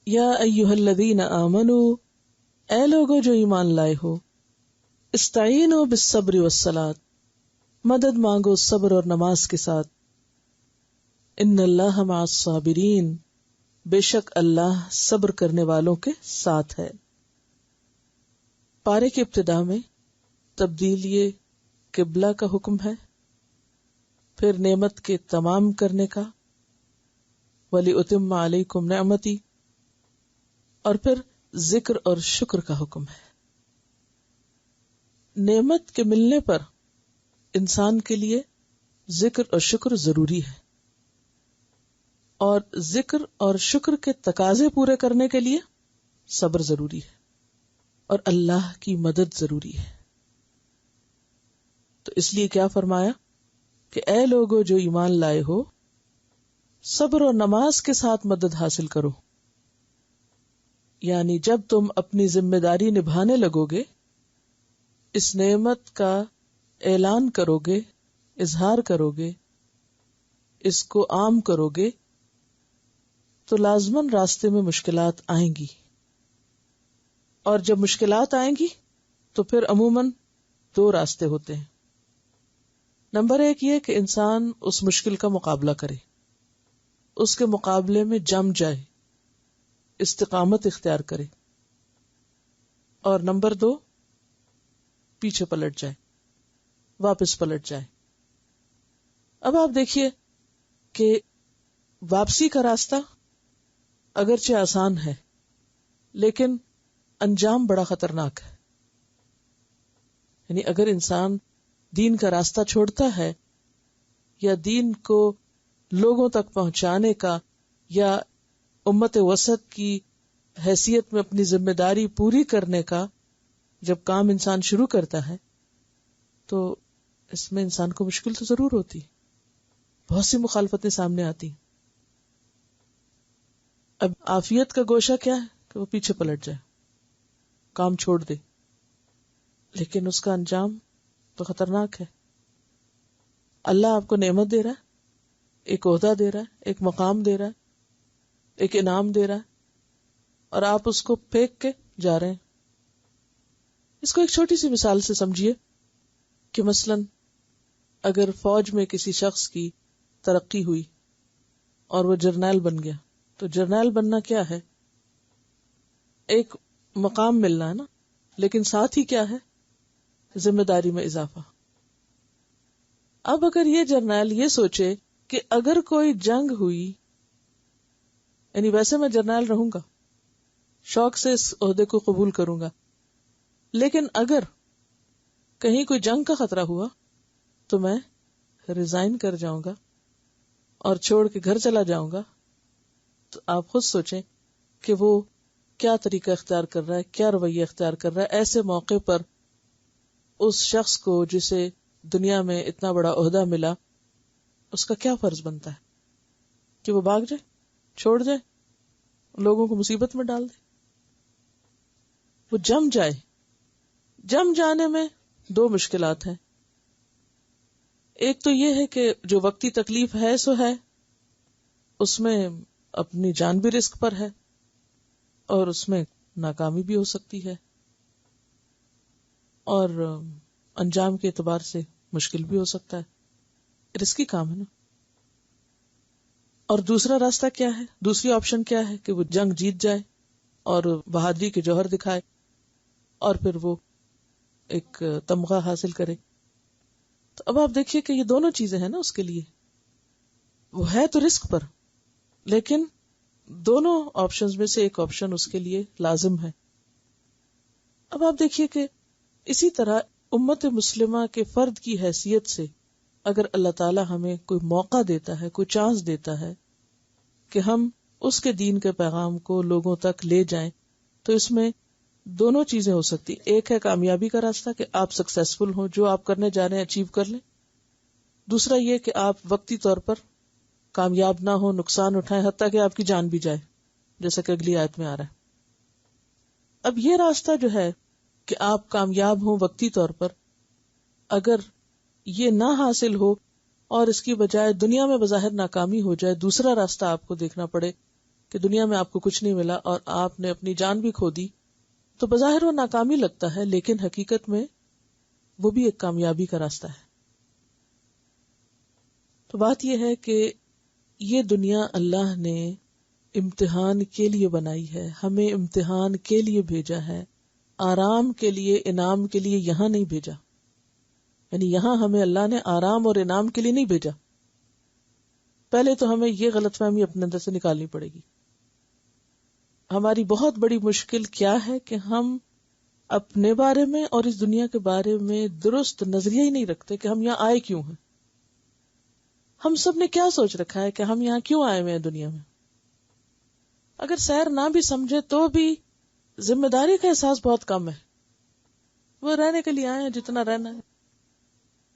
یا ایھا الذین آمنوا، اے لوگو جو ایمان لائے ہو، استعینوا بالصبر والصلاۃ، مدد مانگو صبر اور نماز کے ساتھ، ان اللہ مع الصابرین، بے شک اللہ صبر کرنے والوں کے ساتھ ہے۔ پارے کی ابتدا میں تبدیلی قبلہ کا حکم ہے، پھر نعمت کے تمام کرنے کا، وَلِأُتِمَّ عَلَيْكُمْ نِعْمَتِي، اور پھر ذکر اور شکر کا حکم ہے۔ نعمت کے ملنے پر انسان کے لیے ذکر اور شکر ضروری ہے، اور ذکر اور شکر کے تقاضے پورے کرنے کے لیے صبر ضروری ہے اور اللہ کی مدد ضروری ہے۔ تو اس لیے کیا فرمایا کہ اے لوگو جو ایمان لائے ہو، صبر اور نماز کے ساتھ مدد حاصل کرو، یعنی جب تم اپنی ذمہ داری نبھانے لگو گے، اس نعمت کا اعلان کرو گے، اظہار کرو گے، اس کو عام کرو گے، تو لازماً راستے میں مشکلات آئیں گی، اور جب مشکلات آئیں گی تو پھر عموماً دو راستے ہوتے ہیں۔ نمبر ایک یہ کہ انسان اس مشکل کا مقابلہ کرے، اس کے مقابلے میں جم جائے، استقامت اختیار کرے، اور نمبر دو پیچھے پلٹ جائے، واپس پلٹ جائے۔ اب آپ دیکھیے کہ واپسی کا راستہ اگرچہ آسان ہے لیکن انجام بڑا خطرناک ہے۔ یعنی اگر انسان دین کا راستہ چھوڑتا ہے یا دین کو لوگوں تک پہنچانے کا یا امت وسط کی حیثیت میں اپنی ذمہ داری پوری کرنے کا جب کام انسان شروع کرتا ہے تو اس میں انسان کو مشکل تو ضرور ہوتی، بہت سی مخالفتیں سامنے آتی۔ اب عافیت کا گوشہ کیا ہے کہ وہ پیچھے پلٹ جائے، کام چھوڑ دے، لیکن اس کا انجام تو خطرناک ہے۔ اللہ آپ کو نعمت دے رہا ہے، ایک عہدہ دے رہا ہے، ایک مقام دے رہا ہے، ایک انعام دے رہا ہے، اور آپ اس کو پھینک کے جا رہے ہیں۔ اس کو ایک چھوٹی سی مثال سے سمجھیے کہ مثلاً اگر فوج میں کسی شخص کی ترقی ہوئی اور وہ جرنیل بن گیا، تو جرنیل بننا کیا ہے؟ ایک مقام ملنا ہے نا، لیکن ساتھ ہی کیا ہے؟ ذمہ داری میں اضافہ۔ اب اگر یہ جرنیل یہ سوچے کہ اگر کوئی جنگ ہوئی، یعنی ویسے میں جرنیل رہوں گا، شوق سے اس عہدے کو قبول کروں گا، لیکن اگر کہیں کوئی جنگ کا خطرہ ہوا تو میں ریزائن کر جاؤں گا اور چھوڑ کے گھر چلا جاؤں گا، تو آپ خود سوچیں کہ وہ کیا طریقہ اختیار کر رہا ہے، کیا رویہ اختیار کر رہا ہے۔ ایسے موقع پر اس شخص کو جسے دنیا میں اتنا بڑا عہدہ ملا، اس کا کیا فرض بنتا ہے کہ وہ بھاگ جائے، چھوڑ جائے، لوگوں کو مصیبت میں ڈال دے؟ وہ جم جائے۔ جم جانے میں دو مشکلات ہیں۔ ایک تو یہ ہے کہ جو وقتی تکلیف ہے سو ہے، اس میں اپنی جان بھی رسک پر ہے اور اس میں ناکامی بھی ہو سکتی ہے، اور انجام کے اعتبار سے مشکل بھی ہو سکتا ہے، رسکی کام ہے نا۔ اور دوسرا راستہ کیا ہے، دوسری آپشن کیا ہے کہ وہ جنگ جیت جائے اور بہادری کے جوہر دکھائے اور پھر وہ ایک تمغہ حاصل کرے۔ تو اب آپ دیکھیے کہ یہ دونوں چیزیں ہیں نا اس کے لیے، وہ ہے تو رسک پر، لیکن دونوں آپشنز میں سے ایک آپشن اس کے لیے لازم ہے۔ اب آپ دیکھیے کہ اسی طرح امت مسلمہ کے فرد کی حیثیت سے اگر اللہ تعالی ہمیں کوئی موقع دیتا ہے، کوئی چانس دیتا ہے کہ ہم اس کے دین کے پیغام کو لوگوں تک لے جائیں، تو اس میں دونوں چیزیں ہو سکتی۔ ایک ہے کامیابی کا راستہ کہ آپ سکسیسفل ہوں، جو آپ کرنے جا رہے ہیں اچیو کر لیں۔ دوسرا یہ کہ آپ وقتی طور پر کامیاب نہ ہو، نقصان اٹھائیں، حتیٰ کہ آپ کی جان بھی جائے، جیسا کہ اگلی آیت میں آ رہا ہے۔ اب یہ راستہ جو ہے کہ آپ کامیاب ہوں وقتی طور پر، اگر یہ نہ حاصل ہو اور اس کی بجائے دنیا میں بظاہر ناکامی ہو جائے، دوسرا راستہ آپ کو دیکھنا پڑے کہ دنیا میں آپ کو کچھ نہیں ملا اور آپ نے اپنی جان بھی کھو دی، تو بظاہر وہ ناکامی لگتا ہے، لیکن حقیقت میں وہ بھی ایک کامیابی کا راستہ ہے۔ تو بات یہ ہے کہ یہ دنیا اللہ نے امتحان کے لیے بنائی ہے، ہمیں امتحان کے لیے بھیجا ہے، آرام کے لیے، انعام کے لیے یہاں نہیں بھیجا۔ یعنی یہاں ہمیں اللہ نے آرام اور انعام کے لیے نہیں بھیجا۔ پہلے تو ہمیں یہ غلط فہمی اپنے اندر سے نکالنی پڑے گی۔ ہماری بہت بڑی مشکل کیا ہے کہ ہم اپنے بارے میں اور اس دنیا کے بارے میں درست نظریہ ہی نہیں رکھتے کہ ہم یہاں آئے کیوں ہیں۔ ہم سب نے کیا سوچ رکھا ہے کہ ہم یہاں کیوں آئے ہوئے ہیں دنیا میں؟ اگر سیر نہ بھی سمجھے تو بھی ذمہ داری کا احساس بہت کم ہے۔ وہ رہنے کے لیے آئے ہیں جتنا رہنا ہے،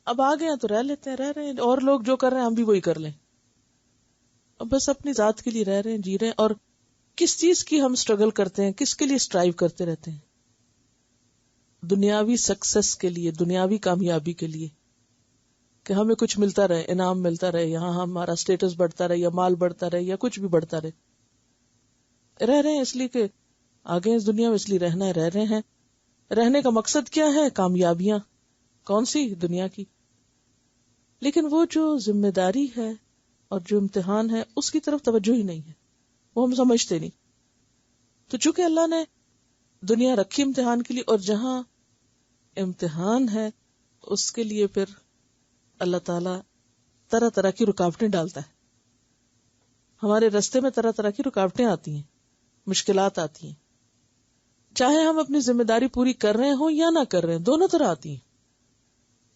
اب آ گئے ہیں تو رہ لیتے ہیں، رہ رہے ہیں، اور لوگ جو کر رہے ہیں ہم بھی وہی کر لیں۔ اب بس اپنی ذات کے لیے رہ رہے ہیں، جی رہے ہیں، اور کس چیز کی ہم سٹرگل کرتے ہیں، کس کے لیے سٹرائیو کرتے رہتے ہیں؟ دنیاوی سکسس کے لیے، دنیاوی کامیابی کے لیے، کہ ہمیں کچھ ملتا رہے، انعام ملتا رہے، یہاں ہمارا سٹیٹس بڑھتا رہے، یا مال بڑھتا رہے، یا کچھ بھی بڑھتا رہے۔ رہ رہے ہیں اس لیے کہ آگے اس دنیا میں، اس لیے رہنا ہے، رہ رہے ہیں۔ رہنے کا مقصد کیا ہے؟ کامیابیاں۔ کون سی؟ دنیا کی۔ لیکن وہ جو ذمہ داری ہے اور جو امتحان ہے اس کی طرف توجہ ہی نہیں ہے، وہ ہم سمجھتے نہیں۔ تو چونکہ اللہ نے دنیا رکھی امتحان کے لیے، اور جہاں امتحان ہے اس کے لیے پھر اللہ تعالی طرح طرح کی رکاوٹیں ڈالتا ہے۔ ہمارے رستے میں طرح طرح کی رکاوٹیں آتی ہیں، مشکلات آتی ہیں، چاہے ہم اپنی ذمہ داری پوری کر رہے ہوں یا نہ کر رہے ہیں، دونوں طرح آتی ہیں،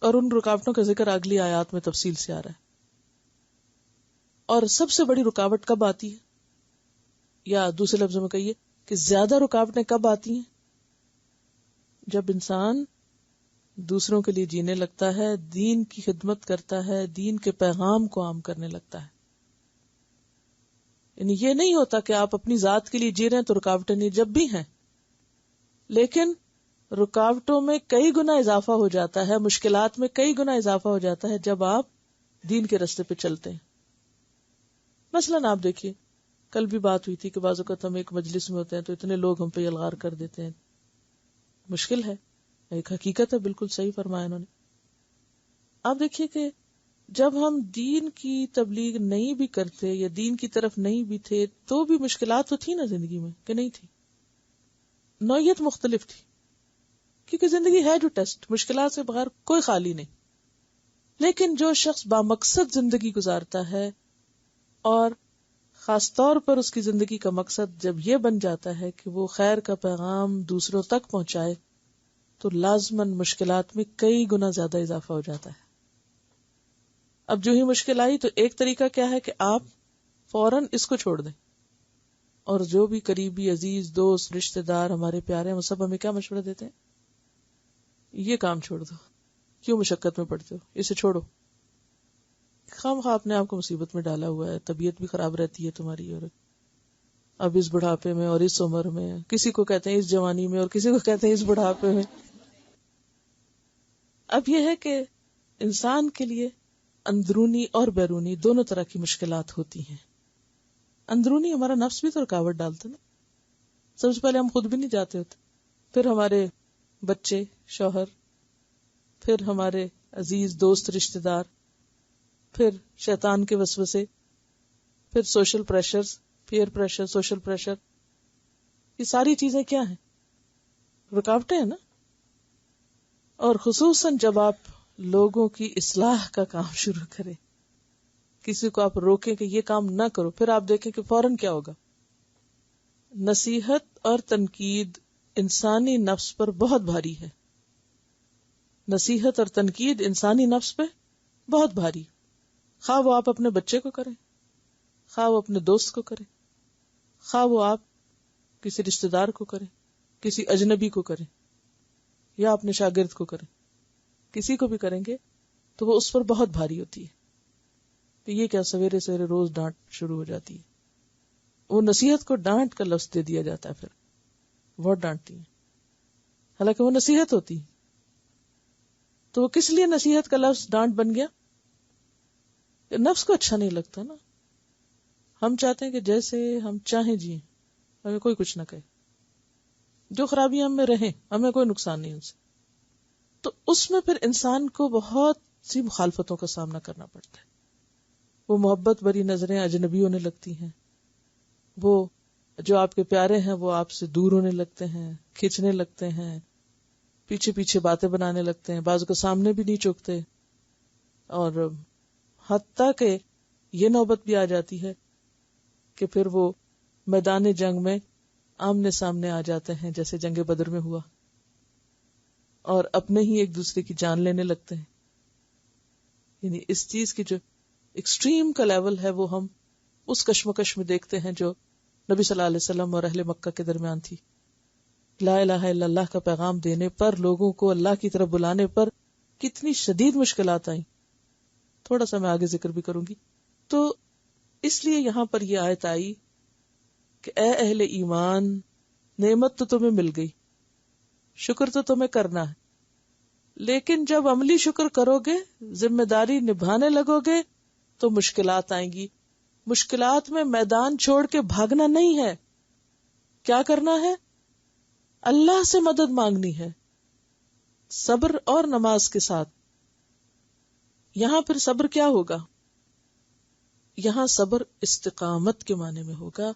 اور ان رکاوٹوں کا ذکر اگلی آیات میں تفصیل سے آ رہا ہے۔ اور سب سے بڑی رکاوٹ کب آتی ہے، یا دوسرے لفظوں میں کہیے کہ زیادہ رکاوٹیں کب آتی ہیں؟ جب انسان دوسروں کے لیے جینے لگتا ہے، دین کی خدمت کرتا ہے، دین کے پیغام کو عام کرنے لگتا ہے۔ یعنی یہ نہیں ہوتا کہ آپ اپنی ذات کے لیے جی رہے ہیں تو رکاوٹیں نہیں، جب بھی ہیں، لیکن رکاوٹوں میں کئی گنا اضافہ ہو جاتا ہے، مشکلات میں کئی گنا اضافہ ہو جاتا ہے جب آپ دین کے راستے پہ چلتے ہیں۔ مثلاً آپ دیکھیے، کل بھی بات ہوئی تھی کہ بعض اوقات ہم ایک مجلس میں ہوتے ہیں تو اتنے لوگ ہم پہ الغار کر دیتے ہیں، مشکل ہے، ایک حقیقت ہے، بالکل صحیح فرمایا انہوں نے۔ آپ دیکھیے کہ جب ہم دین کی تبلیغ نہیں بھی کرتے یا دین کی طرف نہیں بھی تھے تو بھی مشکلات تو تھی نا زندگی میں، کہ نہیں تھی؟ نوعیت مختلف تھی، کیونکہ زندگی ہے جو ٹیسٹ، مشکلات سے بغیر کوئی خالی نہیں۔ لیکن جو شخص بامقصد زندگی گزارتا ہے، اور خاص طور پر اس کی زندگی کا مقصد جب یہ بن جاتا ہے کہ وہ خیر کا پیغام دوسروں تک پہنچائے، تو لازماً مشکلات میں کئی گنا زیادہ اضافہ ہو جاتا ہے۔ اب جو ہی مشکل آئی تو ایک طریقہ کیا ہے کہ آپ فوراً اس کو چھوڑ دیں، اور جو بھی قریبی عزیز دوست رشتہ دار ہمارے پیارے ہیں وہ سب ہمیں کیا مشورہ دیتے ہیں؟ یہ کام چھوڑ دو، کیوں مشقت میں پڑتے ہو، اسے چھوڑو، خواہ آپ نے آپ کو مصیبت میں ڈالا ہوا ہے، طبیعت بھی خراب رہتی ہے تمہاری، اور اب اس بڑھاپے میں اور اس عمر میں، کسی کو کہتے ہیں اس جوانی میں اور کسی کو کہتے ہیں اس بڑھاپے میں۔ اب یہ ہے کہ انسان کے لیے اندرونی اور بیرونی دونوں طرح کی مشکلات ہوتی ہیں۔ اندرونی ہمارا نفس بھی تو رکاوٹ ڈالتا نا، سب سے پہلے ہم خود بھی نہیں جاتے ہوتے، پھر ہمارے بچے، شوہر، پھر ہمارے عزیز دوست رشتہ دار، پھر شیطان کے وسوسے، پھر social pressures, peer pressure, social pressure, یہ ساری چیزیں کیا ہیں؟ رکاوٹیں ہیں نا۔ اور خصوصاً جب آپ لوگوں کی اصلاح کا کام شروع کریں، کسی کو آپ روکیں کہ یہ کام نہ کرو، پھر آپ دیکھیں کہ فوراً کیا ہوگا۔ نصیحت اور تنقید انسانی نفس پر بہت بھاری ہے، نصیحت اور تنقید انسانی نفس پہ بہت بھاری، خواہ وہ آپ اپنے بچے کو کریں، خواہ وہ اپنے دوست کو کریں، خواہ وہ آپ کسی رشتہ دار کو کریں، کسی اجنبی کو کریں، یا اپنے شاگرد کو کریں، کسی کو بھی کریں گے تو وہ اس پر بہت بھاری ہوتی ہے۔ تو یہ کیا سویرے سویرے روز ڈانٹ شروع ہو جاتی ہے، وہ نصیحت کو ڈانٹ کا لفظ دے دیا جاتا ہے، پھر بہت ڈانٹتی ہیں، حالانکہ وہ نصیحت ہوتی ہے۔ تو وہ کس لیے نصیحت کا لفظ ڈانٹ بن گیا؟ نفس کو اچھا نہیں لگتا نا، ہم چاہتے ہیں کہ جیسے ہم چاہیں جییں، ہمیں کوئی کچھ نہ کہے، جو خرابیاں ہم میں رہیں ہمیں کوئی نقصان نہیں ان سے. تو اس میں پھر انسان کو بہت سی مخالفتوں کا سامنا کرنا پڑتا ہے. وہ محبت بری نظریں اجنبی ہونے لگتی ہیں، وہ جو آپ کے پیارے ہیں وہ آپ سے دور ہونے لگتے ہیں، کھینچنے لگتے ہیں، پیچھے پیچھے باتیں بنانے لگتے ہیں، بعض کو سامنے بھی نہیں چوکتے، اور حتیٰ کہ یہ نوبت بھی آ جاتی ہے کہ پھر وہ میدان جنگ میں آمنے سامنے آ جاتے ہیں، جیسے جنگ بدر میں ہوا، اور اپنے ہی ایک دوسرے کی جان لینے لگتے ہیں. یعنی اس چیز کی جو ایکسٹریم کا لیول ہے وہ ہم اس کشمکش میں دیکھتے ہیں جو نبی صلی اللہ علیہ وسلم اور اہل مکہ کے درمیان تھی. لا الہ الا اللہ کا پیغام دینے پر، لوگوں کو اللہ کی طرف بلانے پر کتنی شدید مشکلات آئیں. تھوڑا سا میں آگے ذکر بھی کروں گی. تو اس لیے یہاں پر یہ آیت آئی کہ اے اہل ایمان، نعمت تو تمہیں مل گئی، شکر تو تمہیں کرنا ہے، لیکن جب عملی شکر کرو گے، ذمہ داری نبھانے لگو گے تو مشکلات آئیں گی. مشکلات میں میدان چھوڑ کے بھاگنا نہیں ہے. کیا کرنا ہے؟ اللہ سے مدد مانگنی ہے، صبر اور نماز کے ساتھ. یہاں پھر صبر کیا ہوگا؟ یہاں صبر استقامت کے معنی میں ہوگا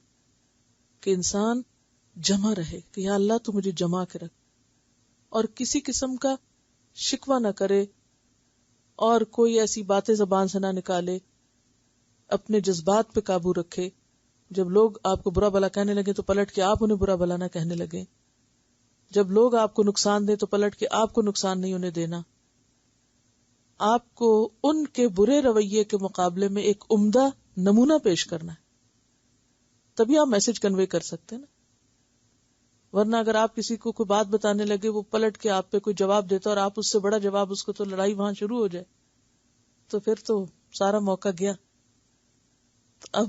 کہ انسان جمع رہے، کہ یا اللہ تو مجھے جمع کے رکھ، اور کسی قسم کا شکوہ نہ کرے، اور کوئی ایسی باتیں زبان سے نہ نکالے، اپنے جذبات پہ قابو رکھے. جب لوگ آپ کو برا بھلا کہنے لگے تو پلٹ کے آپ انہیں برا بھلا نہ کہنے لگے. جب لوگ آپ کو نقصان دیں تو پلٹ کے آپ کو نقصان نہیں انہیں دینا. آپ کو ان کے برے رویے کے مقابلے میں ایک عمدہ نمونہ پیش کرنا ہے، تبھی آپ میسج کنوے کر سکتے ہیں نا. ورنہ اگر آپ کسی کو کوئی بات بتانے لگے، وہ پلٹ کے آپ پہ کوئی جواب دیتا اور آپ اس سے بڑا جواب اس کو، تو لڑائی وہاں شروع ہو جائے، تو پھر تو سارا موقع گیا. تو اب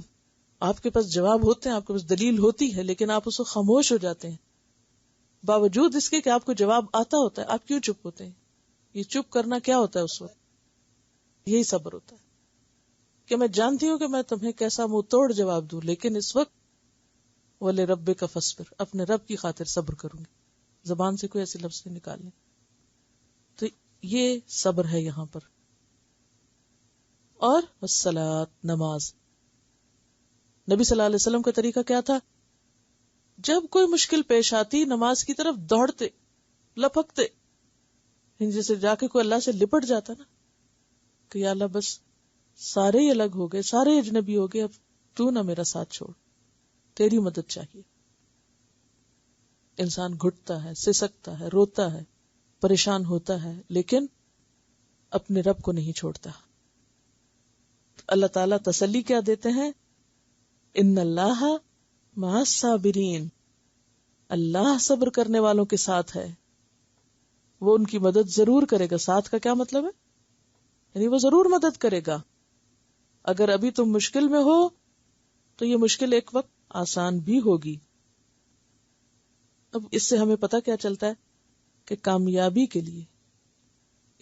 آپ کے پاس جواب ہوتے ہیں، آپ کے پاس دلیل ہوتی ہے، لیکن آپ اس کو خاموش ہو جاتے ہیں. باوجود اس کے کہ آپ کو جواب آتا ہوتا ہے، آپ کیوں چپ ہوتے ہیں؟ یہ چپ کرنا کیا ہوتا ہے اس وقت؟ یہی صبر ہوتا ہے کہ میں جانتی ہوں کہ میں تمہیں کیسا منہ توڑ جواب دوں، لیکن اس وقت وَلِرَبِّكَ فَاصْبِرْ، اپنے رب کی خاطر صبر کروں گی. زبان سے کوئی ایسے لفظ نہیں نکالنے. تو یہ صبر ہے یہاں پر. اور والصلاۃ، نماز. نبی صلی اللہ علیہ وسلم کا طریقہ کیا تھا؟ جب کوئی مشکل پیش آتی، نماز کی طرف دوڑتے، لپکتے، جیسے جا کے کوئی اللہ سے لپٹ جاتا نا کہ یا اللہ بس سارے ہی الگ ہو گئے، سارے اجنبی ہو گئے، اب تو نہ میرا ساتھ چھوڑ، تیری مدد چاہیے. انسان گھٹتا ہے، سسکتا ہے، روتا ہے، پریشان ہوتا ہے، لیکن اپنے رب کو نہیں چھوڑتا. اللہ تعالیٰ تسلی کیا دیتے ہیں؟ ان اللہ مع الصابرین، اللہ صبر کرنے والوں کے ساتھ ہے، وہ ان کی مدد ضرور کرے گا. ساتھ کا کیا مطلب ہے؟ یعنی وہ ضرور مدد کرے گا. اگر ابھی تم مشکل میں ہو تو یہ مشکل ایک وقت آسان بھی ہوگی. اب اس سے ہمیں پتہ کیا چلتا ہے کہ کامیابی کے لیے،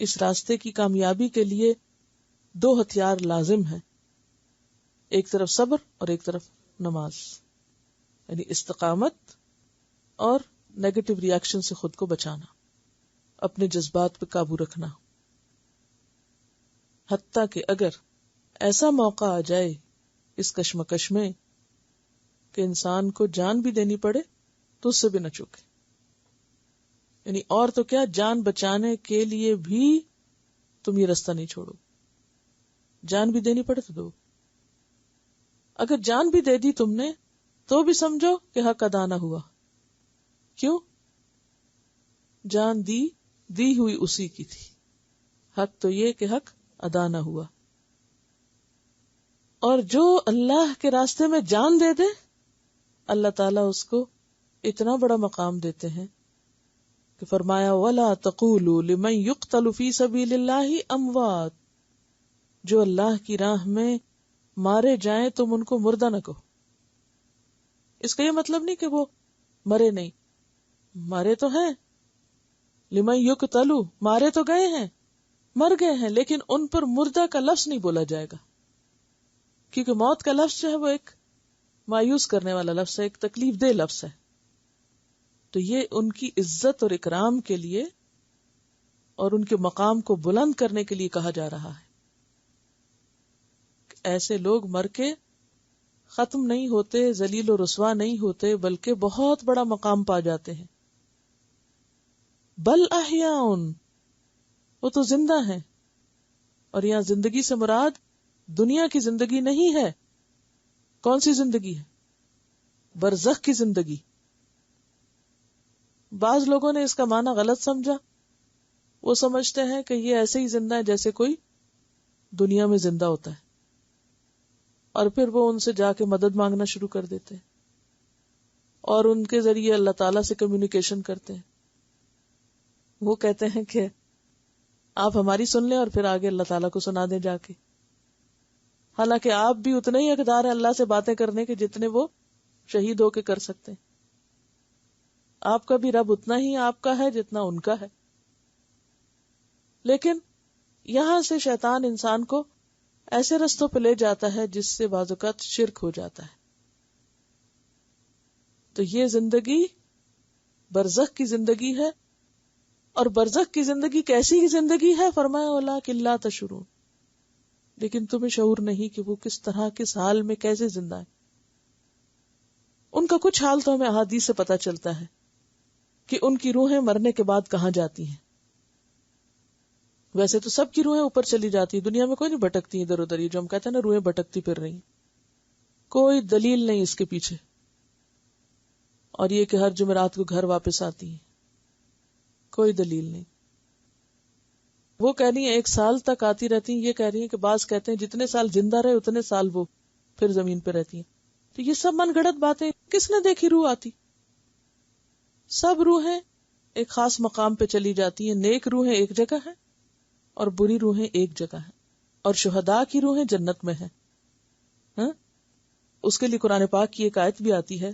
اس راستے کی کامیابی کے لیے 2 ہتھیار لازم ہیں، ایک طرف صبر اور ایک طرف نماز. یعنی استقامت اور نیگیٹو ری ایکشن سے خود کو بچانا، اپنے جذبات پہ قابو رکھنا. حتیٰ کہ اگر ایسا موقع آ جائے اس کشمکش میں کہ انسان کو جان بھی دینی پڑے تو اس سے بھی نہ چوکے. یعنی اور تو کیا، جان بچانے کے لیے بھی تم یہ راستہ نہیں چھوڑو. جان بھی دینی پڑے تو دو. اگر جان بھی دے دی تم نے تو بھی سمجھو کہ حق ادا نہ ہوا. کیوں؟ جان دی ہوئی اسی کی تھی. حق تو یہ کہ حق ادا نہ ہوا. اور جو اللہ کے راستے میں جان دے دے، اللہ تعالیٰ اس کو اتنا بڑا مقام دیتے ہیں کہ فرمایا وَلَا تَقُولُوا لِمَنْ يُقْتَلُ فِي سَبِيلِ اللَّهِ أَمْوَاتٌ، جو اللہ کی راہ میں مارے جائیں تم ان کو مردہ نہ کہو. اس کا یہ مطلب نہیں کہ وہ مرے نہیں، مارے تو ہیں. لِمَنْ يُقْتَلُ، مارے تو گئے ہیں، مر گئے ہیں، لیکن ان پر مردہ کا لفظ نہیں بولا جائے گا، کیونکہ موت کا لفظ جو ہے وہ ایک مایوس کرنے والا لفظ ہے، ایک تکلیف دہ لفظ ہے. تو یہ ان کی عزت اور اکرام کے لیے اور ان کے مقام کو بلند کرنے کے لیے کہا جا رہا ہے. ایسے لوگ مر کے ختم نہیں ہوتے، ذلیل و رسوا نہیں ہوتے، بلکہ بہت بڑا مقام پا جاتے ہیں. بل احیاء، وہ تو زندہ ہیں. اور یہاں زندگی سے مراد دنیا کی زندگی نہیں ہے. کون سی زندگی ہے؟ برزخ کی زندگی. بعض لوگوں نے اس کا معنی غلط سمجھا. وہ سمجھتے ہیں کہ یہ ایسے ہی زندہ ہے جیسے کوئی دنیا میں زندہ ہوتا ہے، اور پھر وہ ان سے جا کے مدد مانگنا شروع کر دیتے ہیں اور ان کے ذریعے اللہ تعالیٰ سے کمیونیکیشن کرتے ہیں. وہ کہتے ہیں کہ آپ ہماری سن لیں اور پھر آگے اللہ تعالیٰ کو سنا دیں جا کے. حالانکہ آپ بھی اتنے ہی حقدار ہیں اللہ سے باتیں کرنے کے جتنے وہ شہید ہو کے کر سکتے ہیں. آپ کا بھی رب اتنا ہی آپ کا ہے جتنا ان کا ہے. لیکن یہاں سے شیطان انسان کو ایسے رستوں پہ لے جاتا ہے جس سے بعض اوقات شرک ہو جاتا ہے. تو یہ زندگی برزخ کی زندگی ہے. اور برزخ کی زندگی کیسی زندگی ہے؟ فرمایا وَلَٰكِن لَا تَشْعُرُونَ، لیکن تمہیں شعور نہیں کہ وہ کس طرح کس حال میں کیسے زندہ ہے. ان کا کچھ حال تو ہمیں احادیث سے پتہ چلتا ہے کہ ان کی روحیں مرنے کے بعد کہاں جاتی ہیں. ویسے تو سب کی روحیں اوپر چلی جاتی ہیں، دنیا میں کوئی نہیں بھٹکتی ادھر ادھر. یہ جو ہم کہتے ہیں نا روحیں بھٹکتی پھر رہی، کوئی دلیل نہیں اس کے پیچھے. اور یہ کہ ہر جمعرات کو گھر واپس آتی ہیں، کوئی دلیل نہیں. وہ کہہ رہی ہیں 1 سال تک آتی رہتی ہیں، یہ کہہ رہی ہیں کہ بعض کہتے ہیں جتنے سال زندہ رہے اتنے سال وہ پھر زمین پہ رہتی ہیں. تو یہ سب من گھڑت باتیں. کس نے دیکھی روح آتی؟ سب روحیں ایک خاص مقام پہ چلی جاتی ہیں. نیک روحیں ایک جگہ ہیں اور بری روحیں ایک جگہ ہیں. اور شہداء کی روحیں جنت میں ہیں. اس کے لیے قرآن پاک کی ایک آیت بھی آتی ہے،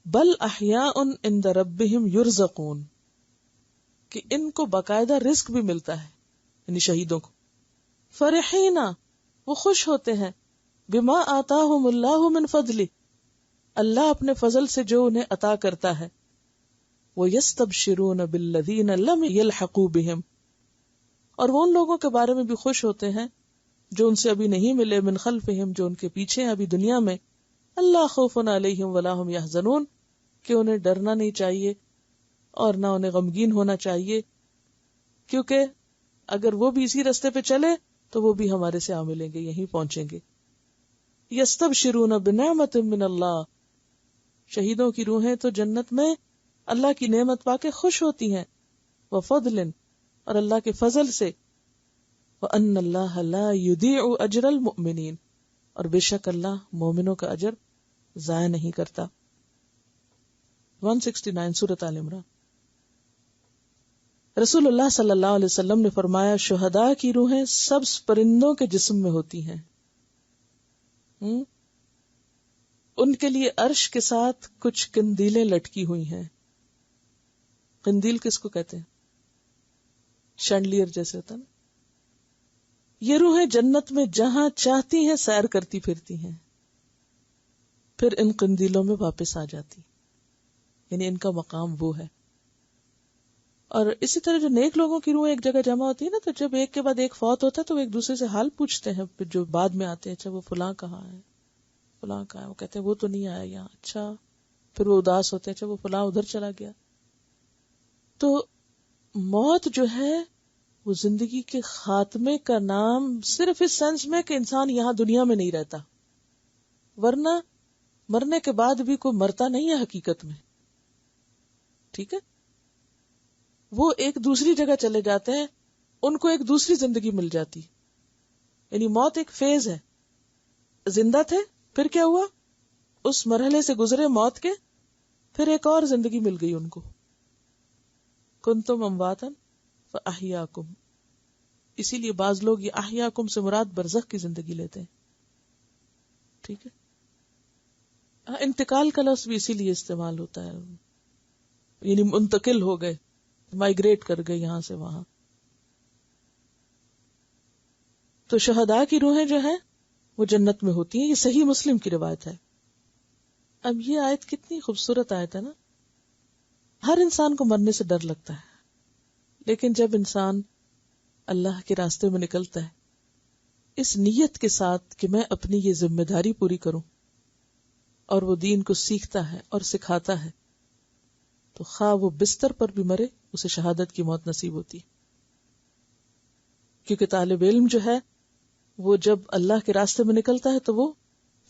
بل احیاء عند ربہم یرزقون، کہ ان کو باقاعدہ رزق بھی ملتا ہے، یعنی شہیدوں کو. فرحین، وہ خوش ہوتے ہیں، بما آتاہم اللہ من فضلہ، اللہ اپنے فضل سے جو انہیں عطا کرتا ہے. وَيَسْتَبْشِرُونَ بِالَّذِينَ لَمْ يَلْحَقُوا بِهِمْ، اور وہ ان لوگوں کے بارے میں بھی خوش ہوتے ہیں جو ان سے ابھی نہیں ملے، من خلفہم، جو ان کے پیچھے ہیں ابھی دنیا میں. اللہ خوف علیہم ولا هم يحزنون، کہ انہیں ڈرنا نہیں چاہیے اور نہ انہیں غمگین ہونا چاہیے، کیونکہ اگر وہ بھی اسی رستے پہ چلے تو وہ بھی ہمارے سے آ ملیں گے، یہیں پہنچیں گے. یستبشرون بنعمت من اللہ، شہیدوں کی روحیں تو جنت میں اللہ کی نعمت پا کے خوش ہوتی ہیں. وفضل، اور اللہ کے فضل سے. وان اللہ لا یضیع اجر المؤمنین، اور بے شک اللہ مومنوں کا اجر ضائع نہیں کرتا. 169 سورۃ آل عمران. رسول اللہ صلی اللہ علیہ وسلم نے فرمایا، شہداء کی روحیں سبز پرندوں کے جسم میں ہوتی ہیں. ان کے لیے عرش کے ساتھ کچھ قندیلیں لٹکی ہوئی ہیں. قندیل کس کو کہتے ہیں؟ شینڈلیئر جیسے ہوتا نا. یہ روحیں جنت میں جہاں چاہتی ہیں سیر کرتی پھرتی ہیں، پھر ان قندیلوں میں واپس آ جاتی، یعنی ان کا مقام وہ ہے. اور اسی طرح جو نیک لوگوں کی روح ایک جگہ جمع ہوتی ہے نا، تو جب ایک کے بعد ایک فوت ہوتا ہے تو وہ ایک دوسرے سے حال پوچھتے ہیں. پھر جو بعد میں آتے ہیں، اچھا وہ فلاں کہاں ہے، فلاں کہاں ہے، وہ کہتے ہیں وہ تو نہیں آیا یہاں. اچھا، پھر وہ اداس ہوتے ہیں، اچھا وہ فلاں ادھر چلا گیا. تو موت جو ہے وہ زندگی کے خاتمے کا نام صرف اس سینس میں کہ انسان یہاں دنیا میں نہیں رہتا، ورنہ مرنے کے بعد بھی کوئی مرتا نہیں ہے حقیقت میں. ٹھیک ہے، وہ ایک دوسری جگہ چلے جاتے ہیں، ان کو ایک دوسری زندگی مل جاتی. یعنی موت ایک فیز ہے. زندہ تھے، پھر کیا ہوا، اس مرحلے سے گزرے موت کے، پھر ایک اور زندگی مل گئی ان کو. کنتم امواتا فاحیاکم. اسی لیے بعض لوگ یہ احیاکم سے مراد برزخ کی زندگی لیتے ہیں. ٹھیک ہے، انتقال کا لفظ بھی اسی لیے استعمال ہوتا ہے، یعنی منتقل ہو گئے، مائگریٹ کر گئے یہاں سے وہاں. تو شہداء کی روحیں جو ہیں وہ جنت میں ہوتی ہیں. یہ صحیح مسلم کی روایت ہے. اب یہ آیت کتنی خوبصورت آیت ہے نا. ہر انسان کو مرنے سے ڈر لگتا ہے، لیکن جب انسان اللہ کے راستے میں نکلتا ہے اس نیت کے ساتھ کہ میں اپنی یہ ذمہ داری پوری کروں، اور وہ دین کو سیکھتا ہے اور سکھاتا ہے، تو خواہ وہ بستر پر بھی مرے اسے شہادت کی موت نصیب ہوتی. کیونکہ طالب علم جو ہے وہ جب اللہ کے راستے میں نکلتا ہے تو وہ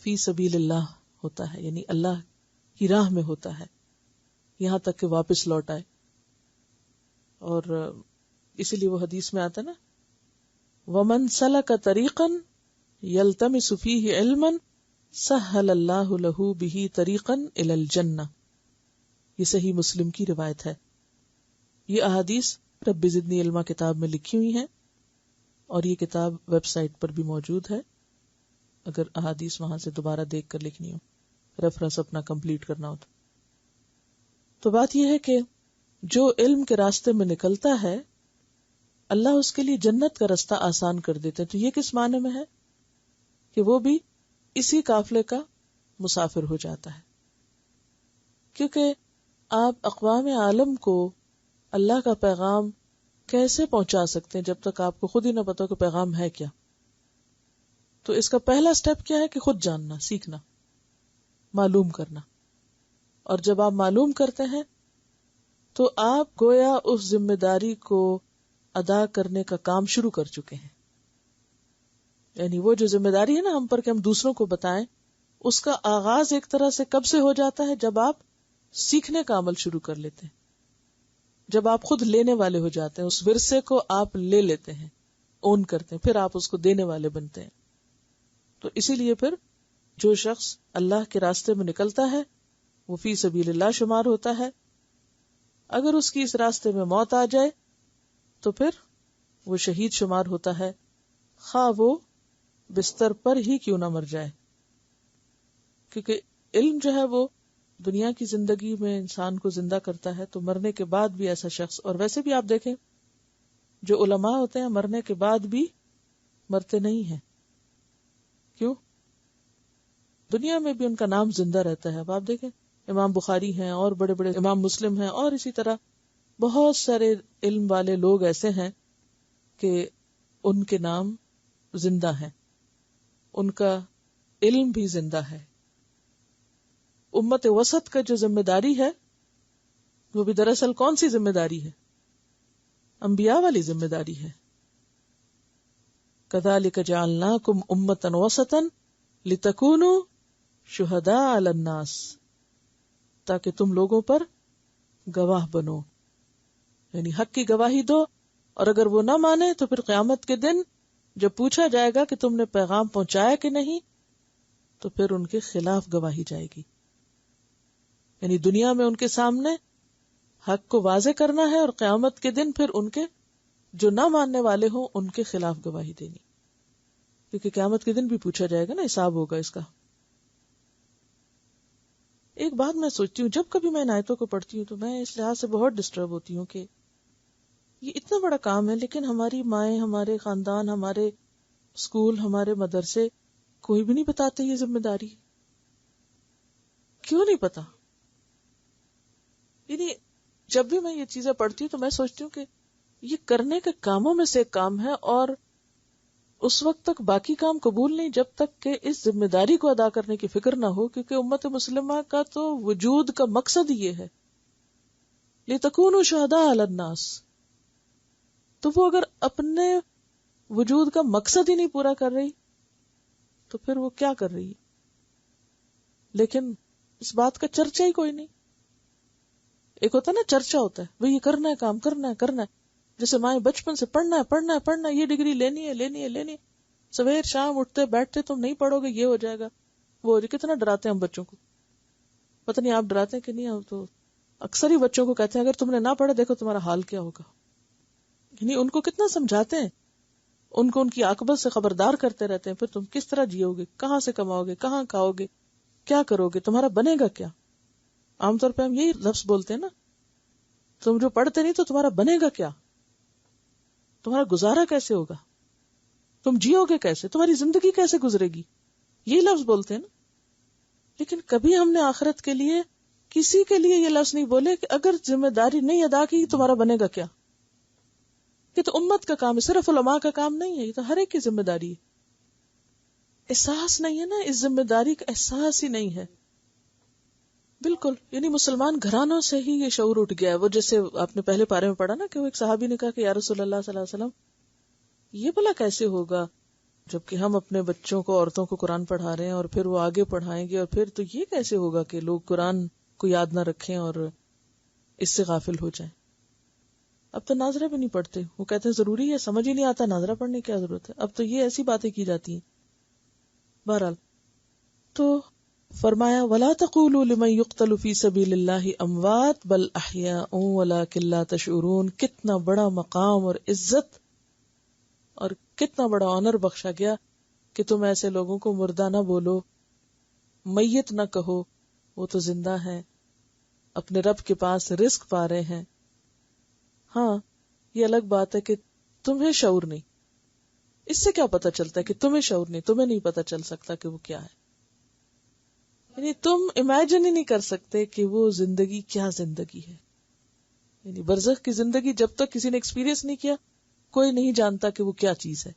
فی سبیل اللہ ہوتا ہے، یعنی اللہ کی راہ میں ہوتا ہے یہاں تک کہ واپس لوٹ آئے. اور اسی لیے وہ حدیث میں آتا نا، وَمَنْ سَلَكَ طَرِيقًا يَلْتَمِسُ فِيهِ عِلْمًا سَهَّلَ اللَّهُ لَهُ بِهِ طَرِيقًا إِلَى الْجَنَّةِ. یہ صحیح مسلم کی روایت ہے. یہ احادیث رب زدنی علما کتاب میں لکھی ہوئی ہیں، اور یہ کتاب ویب سائٹ پر بھی موجود ہے اگر احادیث وہاں سے دوبارہ دیکھ کر لکھنی ہو، ریفرنس اپنا کمپلیٹ کرنا ہو. تو بات یہ ہے کہ جو علم کے راستے میں نکلتا ہے اللہ اس کے لیے جنت کا راستہ آسان کر دیتے ہیں. تو یہ کس معنی میں ہے کہ وہ بھی اسی قافلے کا مسافر ہو جاتا ہے، کیونکہ آپ اقوام عالم کو اللہ کا پیغام کیسے پہنچا سکتے ہیں جب تک آپ کو خود ہی نہ پتا کہ پیغام ہے کیا. تو اس کا پہلا سٹیپ کیا ہے کہ خود جاننا، سیکھنا، معلوم کرنا. اور جب آپ معلوم کرتے ہیں تو آپ گویا اس ذمہ داری کو ادا کرنے کا کام شروع کر چکے ہیں. یعنی وہ جو ذمہ داری ہے نا ہم پر کہ ہم دوسروں کو بتائیں، اس کا آغاز ایک طرح سے کب سے ہو جاتا ہے؟ جب آپ سیکھنے کا عمل شروع کر لیتے ہیں، جب آپ خود لینے والے ہو جاتے ہیں، اس ورثے کو آپ لے لیتے ہیں، اون کرتے ہیں، پھر آپ اس کو دینے والے بنتے ہیں. تو اسی لیے پھر جو شخص اللہ کے راستے میں نکلتا ہے وہ فی سبیل اللہ شمار ہوتا ہے. اگر اس کی اس راستے میں موت آ جائے تو پھر وہ شہید شمار ہوتا ہے، خواہ وہ بستر پر ہی کیوں نہ مر جائے. کیونکہ علم جو ہے وہ دنیا کی زندگی میں انسان کو زندہ کرتا ہے، تو مرنے کے بعد بھی ایسا شخص، اور ویسے بھی آپ دیکھیں جو علماء ہوتے ہیں مرنے کے بعد بھی مرتے نہیں ہیں. کیوں؟ دنیا میں بھی ان کا نام زندہ رہتا ہے. اب آپ دیکھیں امام بخاری ہیں اور بڑے بڑے امام مسلم ہیں، اور اسی طرح بہت سارے علم والے لوگ ایسے ہیں کہ ان کے نام زندہ ہیں، ان کا علم بھی زندہ ہے. امت وسط کا جو ذمہ داری ہے وہ بھی دراصل کون سی ذمہ داری ہے؟ انبیاء والی ذمہ داری ہے. کذالک جعلناکم امۃ وسطا لتکونوا شہداء علی الناس، تاکہ تم لوگوں پر گواہ بنو، یعنی حق کی گواہی دو. اور اگر وہ نہ مانے تو پھر قیامت کے دن جب پوچھا جائے گا کہ تم نے پیغام پہنچایا کہ نہیں، تو پھر ان کے خلاف گواہی جائے گی. یعنی دنیا میں ان کے سامنے حق کو واضح کرنا ہے، اور قیامت کے دن پھر ان کے جو نہ ماننے والے ہوں ان کے خلاف گواہی دینی، کیونکہ قیامت کے دن بھی پوچھا جائے گا نا، حساب ہوگا اس کا. ایک بات میں سوچتی ہوں، جب کبھی میں ان آیتوں کو پڑھتی ہوں تو میں اس لحاظ سے بہت ڈسٹرب ہوتی ہوں کہ یہ اتنا بڑا کام ہے، لیکن ہماری مائیں، ہمارے خاندان، ہمارے اسکول، ہمارے مدرسے کوئی بھی نہیں بتاتے یہ ذمہ داری. کیوں نہیں پتا؟ یعنی جب بھی میں یہ چیزیں پڑھتی ہوں تو میں سوچتی ہوں کہ یہ کرنے کے کاموں میں سے ایک کام ہے، اور اس وقت تک باقی کام قبول نہیں جب تک کہ اس ذمہ داری کو ادا کرنے کی فکر نہ ہو. کیونکہ امت مسلمہ کا تو وجود کا مقصد یہ ہے لِتَكُونُوا شُهَدَاءَ عَلَى النَّاسِ. تو وہ اگر اپنے وجود کا مقصد ہی نہیں پورا کر رہی تو پھر وہ کیا کر رہی ہے؟ لیکن اس بات کا چرچا ہی کوئی نہیں. ایک ہوتا ہے نا چرچا ہوتا ہے، وہ یہ کرنا ہے، کام کرنا ہے، کرنا ہے. جیسے مائیں بچپن سے پڑھنا ہے، پڑھنا ہے، پڑھنا ہے، یہ ڈگری لینی ہے، لینی ہے، لینی ہے. سویر شام اٹھتے بیٹھتے تم نہیں پڑھو گے یہ ہو جائے گا، وہ ہو جائے. کتنا ڈراتے ہیں ہم بچوں کو. پتہ نہیں آپ ڈراتے ہیں کہ نہیں. ہم تو اکثر ہی بچوں کو کہتے ہیں اگر تم نے نہ پڑھا دیکھو تمہارا حال کیا ہوگا. یعنی ان کو کتنا سمجھاتے ہیں، ان کو ان کی عاقبت سے خبردار کرتے رہتے ہیں. پھر تم کس طرح جیو گے، کہاں سے کماؤ گے، کہاں کھاؤ گے، کیا کرو گے، تمہارا بنے گا کیا. عام طور پہ ہم یہی لفظ بولتے ہیں نا، تم جو پڑھتے نہیں تو تمہارا بنے گا کیا، تمہارا گزارا کیسے ہوگا، تم جیو گے کیسے، تمہاری زندگی کیسے گزرے گی. یہ لفظ بولتے ہیں نا. لیکن کبھی ہم نے آخرت کے لیے کسی کے لیے یہ لفظ نہیں بولے کہ اگر ذمہ داری نہیں ادا کی تمہارا بنے گا کیا. یہ تو امت کا کام ہے، صرف علماء کا کام نہیں ہے، یہ تو ہر ایک کی ذمہ داری ہے. احساس نہیں ہے نا، اس ذمہ داری کا احساس ہی نہیں ہے بالکل. یعنی مسلمان گھرانوں سے ہی یہ شعور اٹھ گیا ہے. وہ جیسے آپ نے پہلے پارے میں پڑھا نا کہ وہ ایک صحابی نے کہا کہ یا رسول اللہ صلی اللہ علیہ وسلم یہ بھلا کیسے ہوگا جبکہ ہم اپنے بچوں کو، عورتوں کو قرآن پڑھا رہے ہیں اور پھر وہ آگے پڑھائیں گے، اور پھر تو یہ کیسے ہوگا کہ لوگ قرآن کو یاد نہ رکھیں اور اس سے غافل ہو جائیں. اب تو ناظرہ بھی نہیں پڑھتے، وہ کہتے ہیں ضروری ہے، سمجھ ہی نہیں آتا ناظرہ پڑھنے کی کیا ضرورت ہے. اب تو یہ ایسی باتیں کی جاتی ہیں. بہرحال تو فرمایا وَلَا تَقُولُوا لِمَن يُقْتَلُ فِي سَبِيلِ اللَّهِ أَمْوَاتٌ بَلْ أَحْيَاءٌ وَلَٰكِن لَّا تَشْعُرُونَ. کتنا بڑا مقام اور عزت اور کتنا بڑا آنر بخشا گیا کہ تم ایسے لوگوں کو مردہ نہ بولو، میت نہ کہو، وہ تو زندہ ہیں، اپنے رب کے پاس رزق پا رہے ہیں. ہاں یہ الگ بات ہے کہ تمہیں شعور نہیں. اس سے کیا پتا چلتا ہے کہ تمہیں شعور نہیں؟ تمہیں نہیں پتا چل سکتا کہ وہ کیا ہے. یعنی تم امیجن ہی نہیں کر سکتے کہ وہ زندگی کیا زندگی ہے. یعنی برزخ کی زندگی جب تک کسی نے ایکسپیرینس نہیں کیا، کوئی نہیں جانتا کہ وہ کیا چیز ہے.